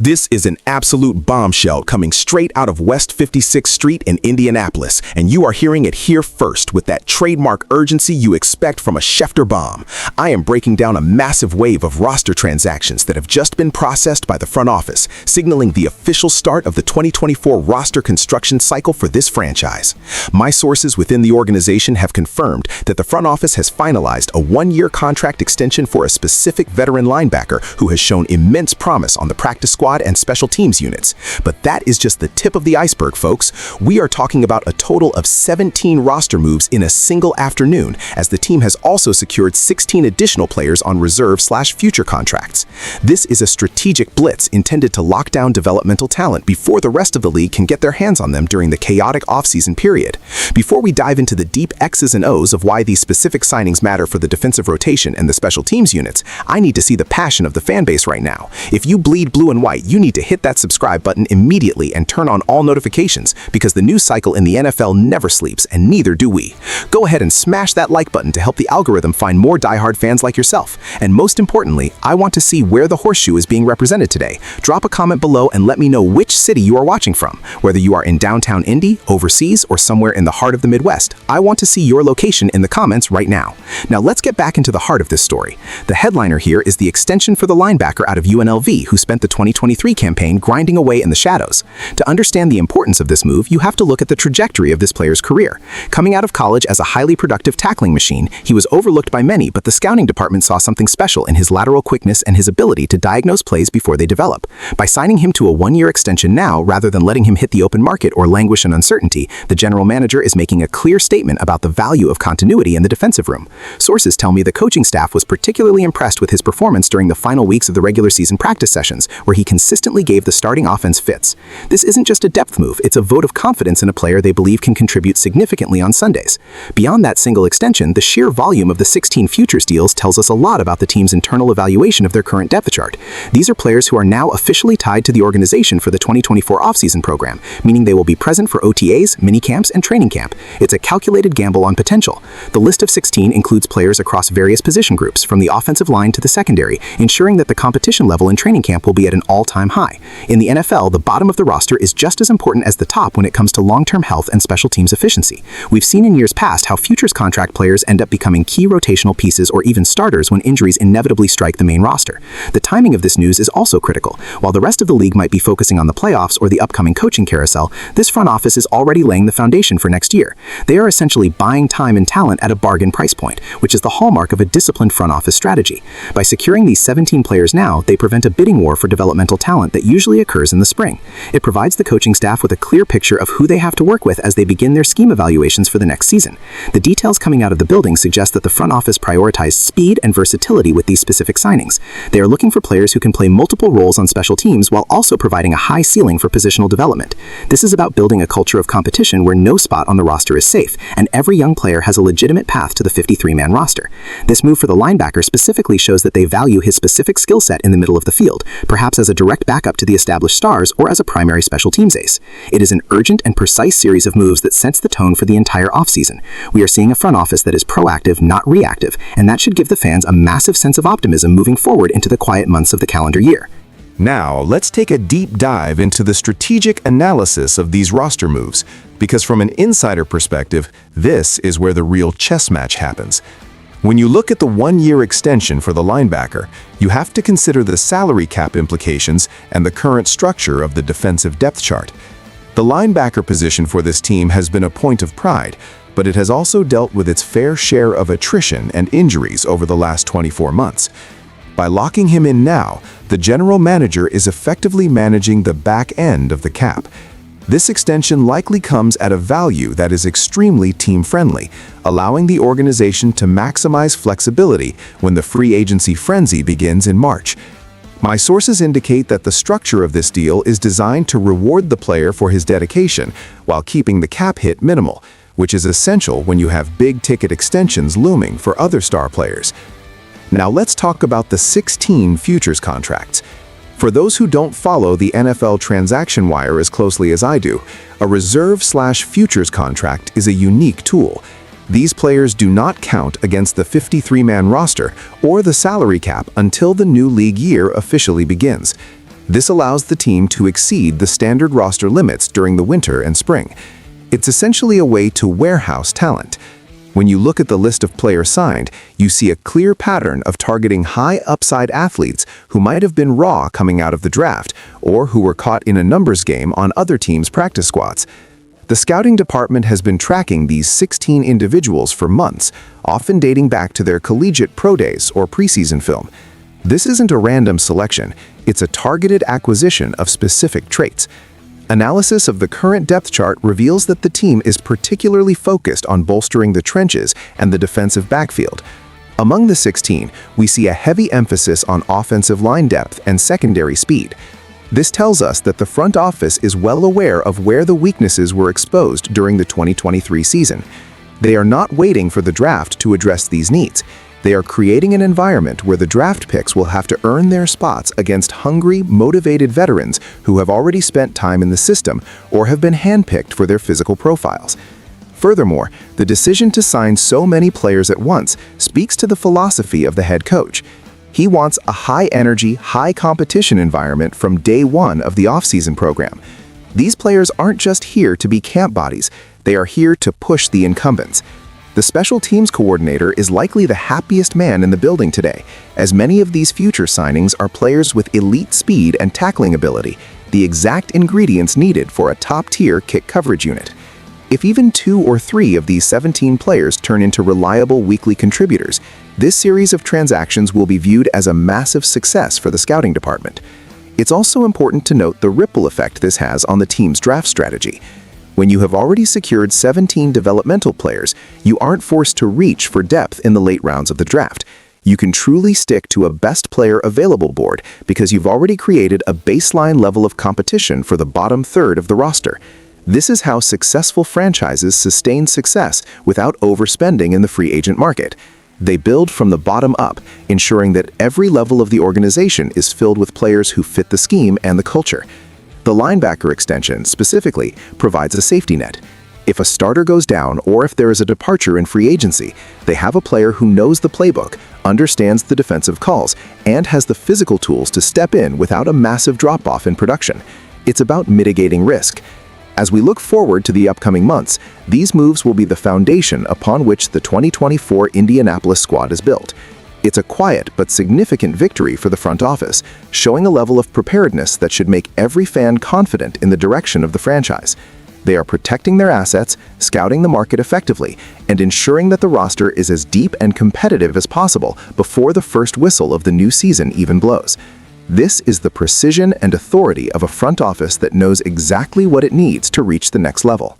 This is an absolute bombshell coming straight out of West 56th Street in Indianapolis, and you are hearing it here first with that trademark urgency you expect from a Schefter bomb. I am breaking down a massive wave of roster transactions that have just been processed by the front office, signaling the official start of the 2024 roster construction cycle for this franchise. My sources within the organization have confirmed that the front office has finalized a one-year contract extension for a specific veteran linebacker who has shown immense promise on the practice squad and special teams units. But that is just the tip of the iceberg, folks. We are talking about a total of 17 roster moves in a single afternoon, as the team has also secured 16 additional players on reserve/future contracts. This is a strategic blitz intended to lock down developmental talent before the rest of the league can get their hands on them during the chaotic offseason period. Before we dive into the deep X's and O's of why these specific signings matter for the defensive rotation and the special teams units, I need to see the passion of the fan base right now. If you bleed blue and white, you need to hit that subscribe button immediately and turn on all notifications, because the news cycle in the NFL never sleeps, and neither do we. Go ahead and smash that like button to help the algorithm find more diehard fans like yourself. And most importantly, I want to see where the horseshoe is being represented today. Drop a comment below and let me know which city you are watching from. Whether you are in downtown Indy, overseas, or somewhere in the heart of the Midwest, I want to see your location in the comments right now. Now let's get back into the heart of this story. The headliner here is the extension for the linebacker out of UNLV who spent the 2023 campaign grinding away in the shadows. To understand the importance of this move, you have to look at the trajectory of this player's career. Coming out of college as a highly productive tackling machine, he was overlooked by many, but the scouting department saw something special in his lateral quickness and his ability to diagnose plays before they develop. By signing him to a one-year extension now, rather than letting him hit the open market or languish in uncertainty, the general manager is making a clear statement about the value of continuity in the defensive room. Sources tell me the coaching staff was particularly impressed with his performance during the final weeks of the regular season practice sessions, where he consistently gave the starting offense fits. This isn't just a depth move, it's a vote of confidence in a player they believe can contribute significantly on Sundays. Beyond that single extension, the sheer volume of the 16 futures deals tells us a lot about the team's internal evaluation of their current depth chart. These are players who are now officially tied to the organization for the 2024 offseason program, meaning they will be present for OTAs, minicamps, and training camp. It's a calculated gamble on potential. The list of 16 includes players across various position groups, from the offensive line to the secondary, ensuring that the competition level in training camp will be at an all-time high. In the NFL, the bottom of the roster is just as important as the top when it comes to long-term health and special teams efficiency. We've seen in years past how futures contract players end up becoming key rotational pieces or even starters when injuries inevitably strike the main roster. The timing of this news is also critical. While the rest of the league might be focusing on the playoffs or the upcoming coaching carousel, this front office is already laying the foundation for next year. They are essentially buying time and talent at a bargain price point, which is the hallmark of a disciplined front office strategy. By securing these 17 players now, they prevent a bidding war for developmental talent that usually occurs in the spring. It provides the coaching staff with a clear picture of who they have to work with as they begin their scheme evaluations for the next season. The details coming out of the building suggest that the front office prioritized speed and versatility with these specific signings. They are looking for players who can play multiple roles on special teams while also providing a high ceiling for positional development. This is about building a culture of competition where no spot on the roster is safe, and every young player has a legitimate path to the 53-man roster. This move for the linebacker specifically shows that they value his specific skill set in the middle of the field, perhaps as a direct backup to the established stars or as a primary special teams ace. It is an urgent and precise series of moves that sets the tone for the entire offseason. We are seeing a front office that is proactive, not reactive, and that should give the fans a massive sense of optimism moving forward into the quiet months of the calendar year. Now, let's take a deep dive into the strategic analysis of these roster moves, because from an insider perspective, this is where the real chess match happens. When you look at the one-year extension for the linebacker, you have to consider the salary cap implications and the current structure of the defensive depth chart. The linebacker position for this team has been a point of pride, but it has also dealt with its fair share of attrition and injuries over the last 24 months. By locking him in now, the general manager is effectively managing the back end of the cap. This extension likely comes at a value that is extremely team-friendly, allowing the organization to maximize flexibility when the free agency frenzy begins in March. My sources indicate that the structure of this deal is designed to reward the player for his dedication while keeping the cap hit minimal, which is essential when you have big-ticket extensions looming for other star players. Now let's talk about the 16 futures contracts. For those who don't follow the NFL transaction wire as closely as I do, a reserve/futures contract is a unique tool. These players do not count against the 53-man roster or the salary cap until the new league year officially begins. This allows the team to exceed the standard roster limits during the winter and spring. It's essentially a way to warehouse talent. When you look at the list of players signed, you see a clear pattern of targeting high-upside athletes who might have been raw coming out of the draft or who were caught in a numbers game on other teams' practice squads. The scouting department has been tracking these 16 individuals for months, often dating back to their collegiate pro days or preseason film. This isn't a random selection, it's a targeted acquisition of specific traits. Analysis of the current depth chart reveals that the team is particularly focused on bolstering the trenches and the defensive backfield. Among the 16, we see a heavy emphasis on offensive line depth and secondary speed. This tells us that the front office is well aware of where the weaknesses were exposed during the 2023 season. They are not waiting for the draft to address these needs. They are creating an environment where the draft picks will have to earn their spots against hungry, motivated veterans who have already spent time in the system or have been handpicked for their physical profiles. Furthermore, the decision to sign so many players at once speaks to the philosophy of the head coach. He wants a high-energy, high-competition environment from day one of the offseason program. These players aren't just here to be camp bodies, they are here to push the incumbents. The special teams coordinator is likely the happiest man in the building today, as many of these future signings are players with elite speed and tackling ability, the exact ingredients needed for a top-tier kick coverage unit. If even 2 or 3 of these 17 players turn into reliable weekly contributors, this series of transactions will be viewed as a massive success for the scouting department. It's also important to note the ripple effect this has on the team's draft strategy. When you have already secured 17 developmental players, you aren't forced to reach for depth in the late rounds of the draft. You can truly stick to a best player available board because you've already created a baseline level of competition for the bottom third of the roster. This is how successful franchises sustain success without overspending in the free agent market. They build from the bottom up, ensuring that every level of the organization is filled with players who fit the scheme and the culture. The linebacker extension, specifically, provides a safety net. If a starter goes down or if there is a departure in free agency, they have a player who knows the playbook, understands the defensive calls, and has the physical tools to step in without a massive drop-off in production. It's about mitigating risk. As we look forward to the upcoming months, these moves will be the foundation upon which the 2024 Indianapolis squad is built. It's a quiet but significant victory for the front office, showing a level of preparedness that should make every fan confident in the direction of the franchise. They are protecting their assets, scouting the market effectively, and ensuring that the roster is as deep and competitive as possible before the first whistle of the new season even blows. This is the precision and authority of a front office that knows exactly what it needs to reach the next level.